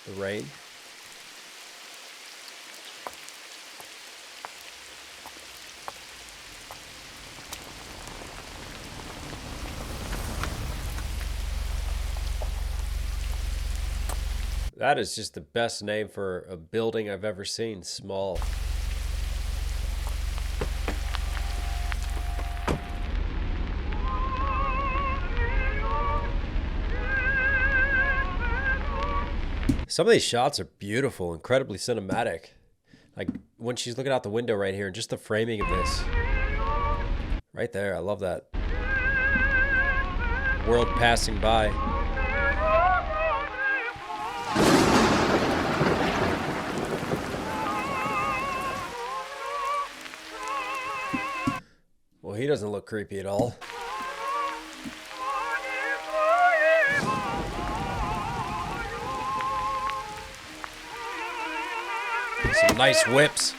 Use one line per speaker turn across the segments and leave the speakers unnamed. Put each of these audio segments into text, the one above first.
The rain. That is just the best name for a building I've ever seen. Small. Some of these shots are beautiful, incredibly cinematic. Like when she's looking out the window right here and just the framing of this. Right there, I love that. World passing by. Well, he doesn't look creepy at all. Some nice whips.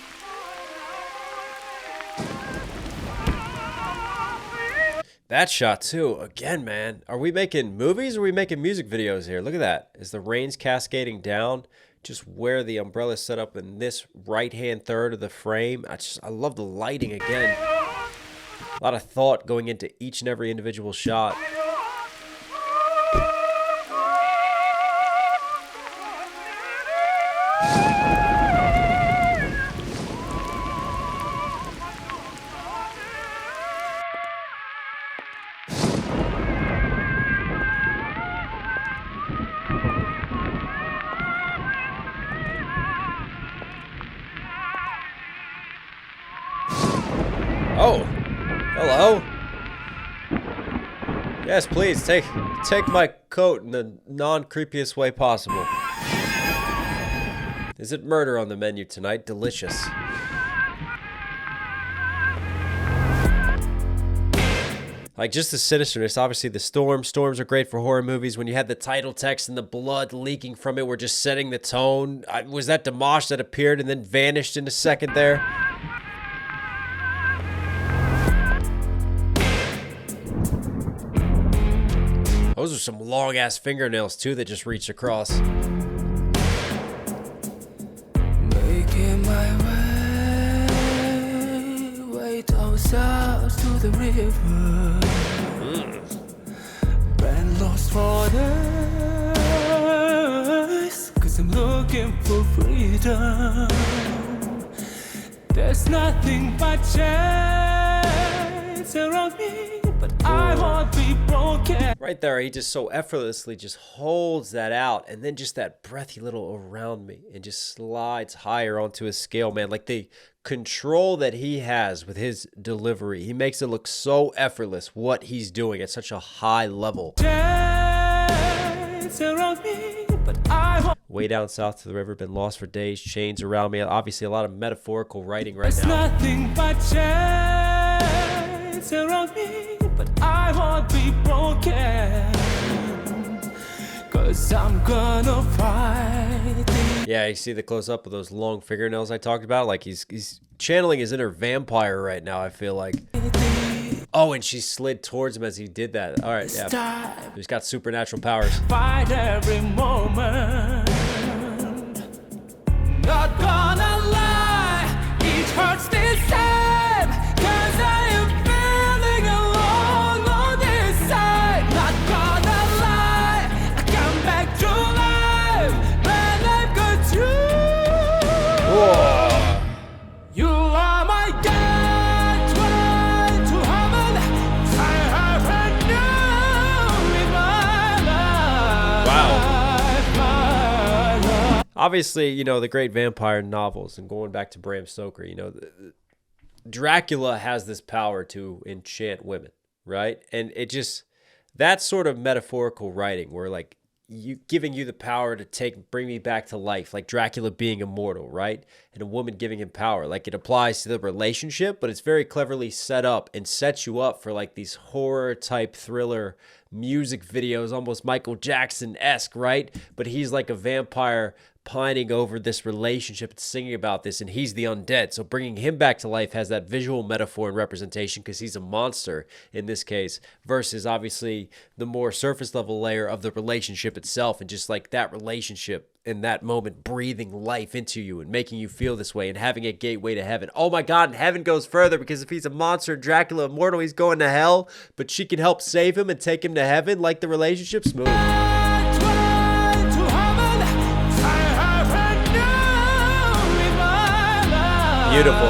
That shot too. Again, man. Are we making movies or are we making music videos here? Look at that. As the rain's cascading down, just where the umbrella is set up in this right-hand third of the frame. I love the lighting again. A lot of thought going into each and every individual shot. Oh, hello. Yes, please take my coat in the non-creepiest way possible. Is it murder on the menu tonight? Delicious. Like just the sinisterness, obviously the storms are great for horror movies. When you had the title text and the blood leaking from it, we're just setting the tone. Was that Dimash that appeared and then vanished in a second there? Those are some long-ass fingernails, too, that just reached across.
Making my way down south to the river. Ran lost for days, 'cause I'm looking for freedom. There's nothing but chains around me. But I won't be broken.
Right there, he just so effortlessly just holds that out, and then just that breathy little around me, and just slides higher onto his scale, man. Like the control that he has with his delivery, he makes it look so effortless what he's doing at such a high level. Way down south to the river, been lost for days, chains around me. Obviously, a lot of metaphorical writing right now.
There's nothing but chains around me. But I won't be broken, 'cause I'm gonna fight.
Yeah, you see the close-up of those long fingernails I talked about? Like he's channeling his inner vampire right now, I feel like. Oh, and she slid towards him as he did that. All right, yeah. He's got supernatural powers.
Fight every moment. Not gonna lie, it hurts this time, 'cause I am feeling alone on this side. Not gonna lie, I come back to life when I've got you.
Whoa.
You are my gateway to heaven. I haven't known in my life.
Wow. Obviously, you know, the great vampire novels, and going back to Bram Stoker, you know, Dracula has this power to enchant women, right? And it just, that sort of metaphorical writing where like giving you the power to bring me back to life, like Dracula being immortal, right? And a woman giving him power, like it applies to the relationship, but it's very cleverly set up and sets you up for like these horror type thriller music videos, almost Michael Jackson-esque, right? But he's like a vampire pining over this relationship and singing about this, and he's the undead. So bringing him back to life has that visual metaphor and representation because he's a monster in this case, versus obviously the more surface level layer of the relationship itself, and just like that relationship in that moment breathing life into you and making you feel this way and having a gateway to heaven. Oh my God, and heaven goes further because if he's a monster, Dracula immortal, he's going to hell, but she can help save him and take him to heaven. Like the relationship, smooth. Beautiful.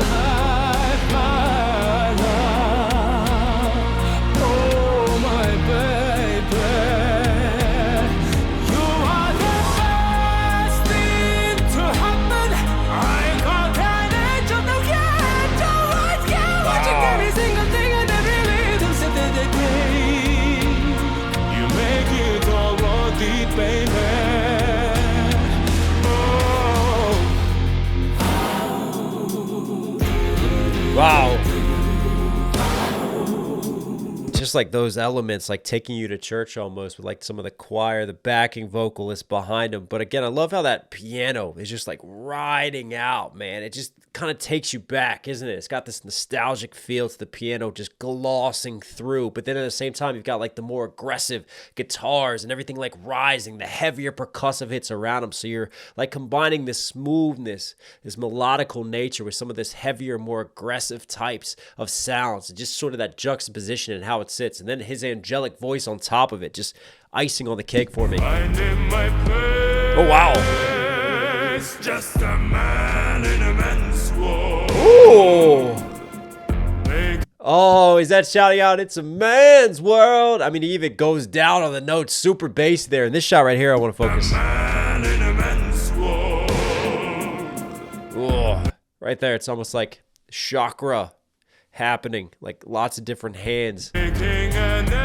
Wow. Just like those elements, like taking you to church almost, with like some of the choir, the backing vocalists behind them. But again, I love how that piano is just like riding out, man. It just kind of takes you back, isn't it? It's got this nostalgic feel to the piano just glossing through. But then at the same time, you've got like the more aggressive guitars and everything like rising, the heavier percussive hits around them. So you're like combining this smoothness, this melodical nature with some of this heavier, more aggressive types of sounds, and just sort of that juxtaposition and how it sits. And then his angelic voice on top of it, just icing on the cake for me. Oh, wow.
Just a man in a man's world.
Ooh. Oh, is that shouting out, it's a man's world? I mean, he even goes down on the notes, super bass there. In this shot right here, I want to focus.
A man in a man's world.
Ooh. Right there, it's almost like chakra happening, like lots of different hands.
Making a name,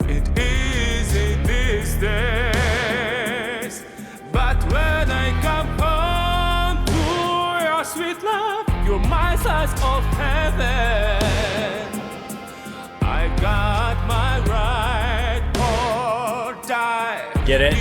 it is in these days. But when I come home to your sweet love, you're my slice of heaven. I got my right or die.
Get it?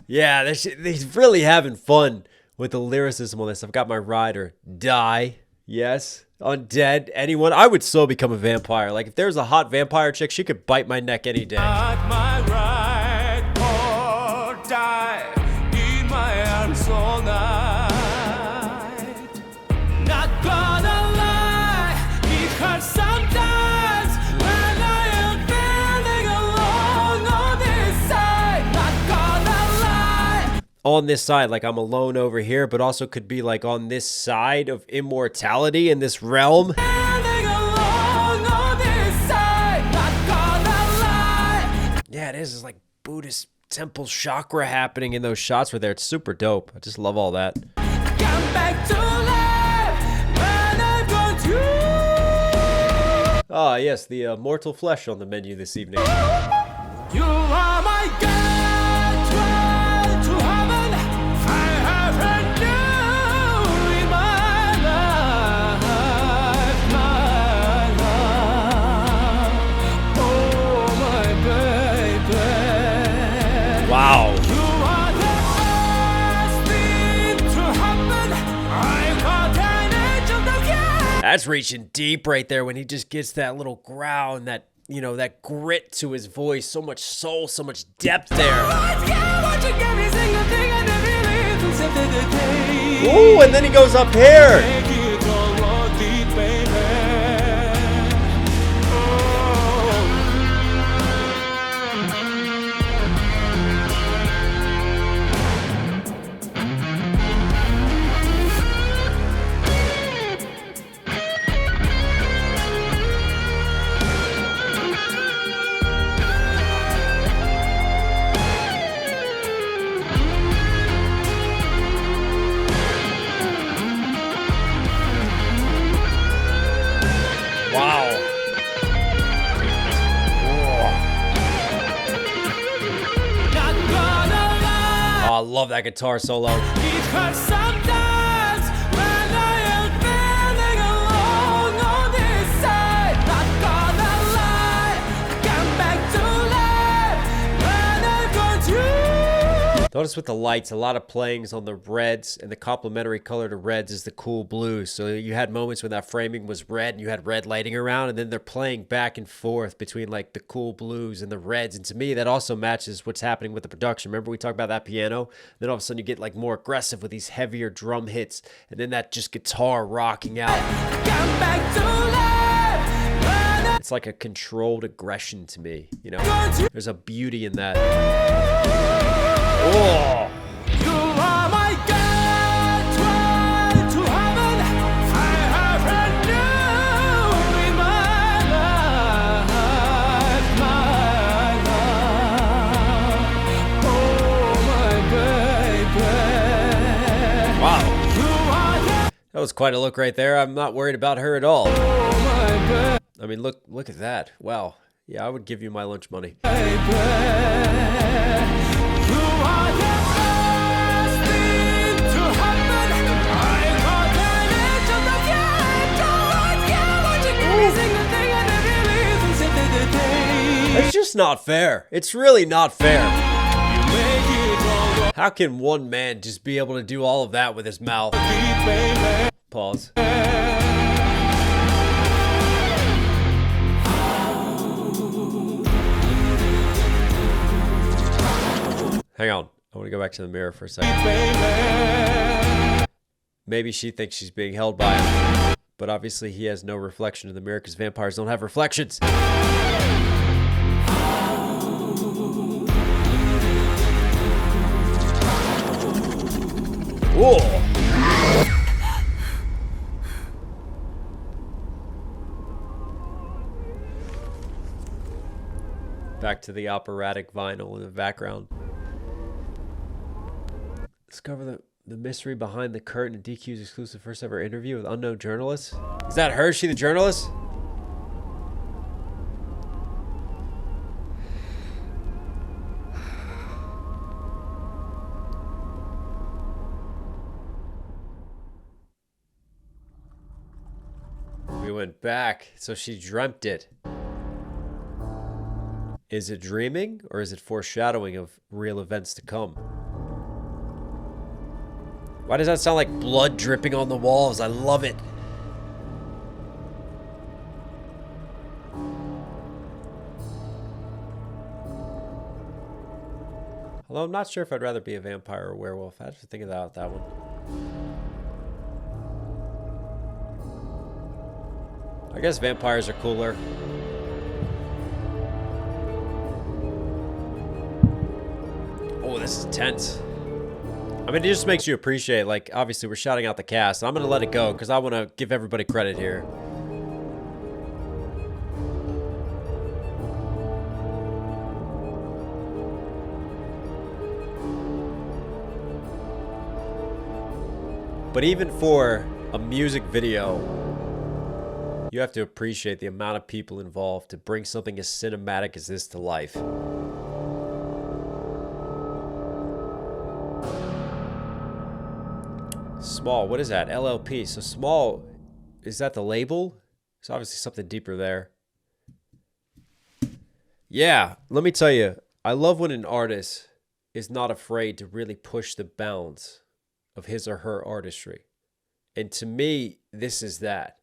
Yeah, he's really having fun with the lyricism on this. I've got my ride or die. Yes. Undead. Anyone. I would so become a vampire. Like if there's a hot vampire chick, she could bite my neck any day.
Got my right or die in my arms all night. Not gonna lie, it hurts sometimes when I am feeling alone on this side. Not gonna lie.
On this side, like I'm alone over here, but also could be like on this side of immortality in this realm. Yeah, it is. It's like Buddhist temple chakra happening in those shots right there. It's super dope. I just love all that. Ah, yes, the mortal flesh on the menu this evening.
You are my gateway to heaven. I have heard you in my life, oh my baby.
Wow.
You are the first thing to happen. I got an edge of the game.
That's reaching deep right there when he just gets that little growl and that, you know, that grit to his voice. So much soul, so much depth there. Ooh, and then he goes up here. Wow. Oh, I love that guitar solo.
It hurts sometimes when I am feeling alone on this side. Not gonna lie, come back to life when I've got you.
Notice with the lights, a lot of playings on the reds, and the complementary color to reds is the cool blues. So you had moments when that framing was red and you had red lighting around, and then they're playing back and forth between like the cool blues and the reds. And to me, that also matches what's happening with the production. Remember we talked about that piano? Then all of a sudden you get like more aggressive with these heavier drum hits, and then that just guitar rocking out. It's like a controlled aggression to me, you know? There's a beauty in that. Oh!
You are my God, try to heaven. I have a new in my life, oh my baby.
Wow. That was quite a look right there. I'm not worried about her at all. I mean, look at that. Wow. Yeah, I would give you my lunch money. It's just not fair. It's really not fair. How can one man just be able to do all of that with his mouth? Pause. Hang on. I want to go back to the mirror for a second. Maybe she thinks she's being held by him, but obviously he has no reflection in the mirror because vampires don't have reflections. Whoa. Back to the operatic vinyl in the background. Discover the mystery behind the curtain in DQ's exclusive first ever interview with unknown journalists. Is that her? Is she the journalist? We went back, so she dreamt it. Is it dreaming, or is it foreshadowing of real events to come? Why does that sound like blood dripping on the walls? I love it. Although I'm not sure if I'd rather be a vampire or a werewolf. I have to think about that one. I guess vampires are cooler. Oh, this is tense. I mean, it just makes you appreciate, like, obviously we're shouting out the cast. And I'm going to let it go because I want to give everybody credit here. But even for a music video, you have to appreciate the amount of people involved to bring something as cinematic as this to life. Small, what is that? LLP. So small, is that the label? There's obviously something deeper there. Yeah, let me tell you, I love when an artist is not afraid to really push the bounds of his or her artistry. And to me, this is that.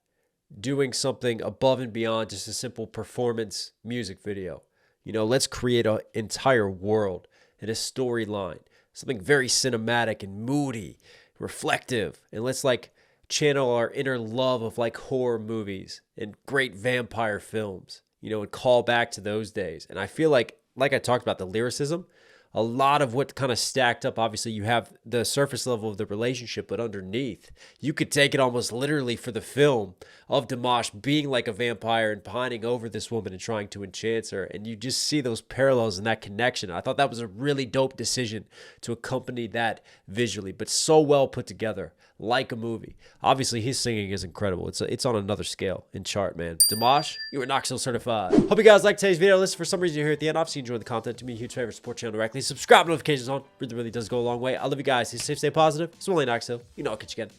Doing something above and beyond just a simple performance music video. You know, let's create an entire world and a storyline. Something very cinematic and moody, reflective, and let's like channel our inner love of like horror movies and great vampire films, you know, and call back to those days. And I feel like I talked about the lyricism, a lot of what kind of stacked up, obviously you have the surface level of the relationship, but underneath, you could take it almost literally for the film of Dimash being like a vampire and pining over this woman and trying to enchant her. And you just see those parallels and that connection. I thought that was a really dope decision to accompany that visually, but so well put together, like a movie. Obviously, his singing is incredible. It's on another scale and chart, man. Dimash, you are Knox Hill certified. Hope you guys liked today's video. Listen, for some reason you're here at the end. Obviously, enjoy the content. Do me a huge favor, support channel directly. Subscribe, notifications on. Really does go a long way. I love you guys. Stay safe, stay positive. It's only Knox Hill. You know I'll catch you again.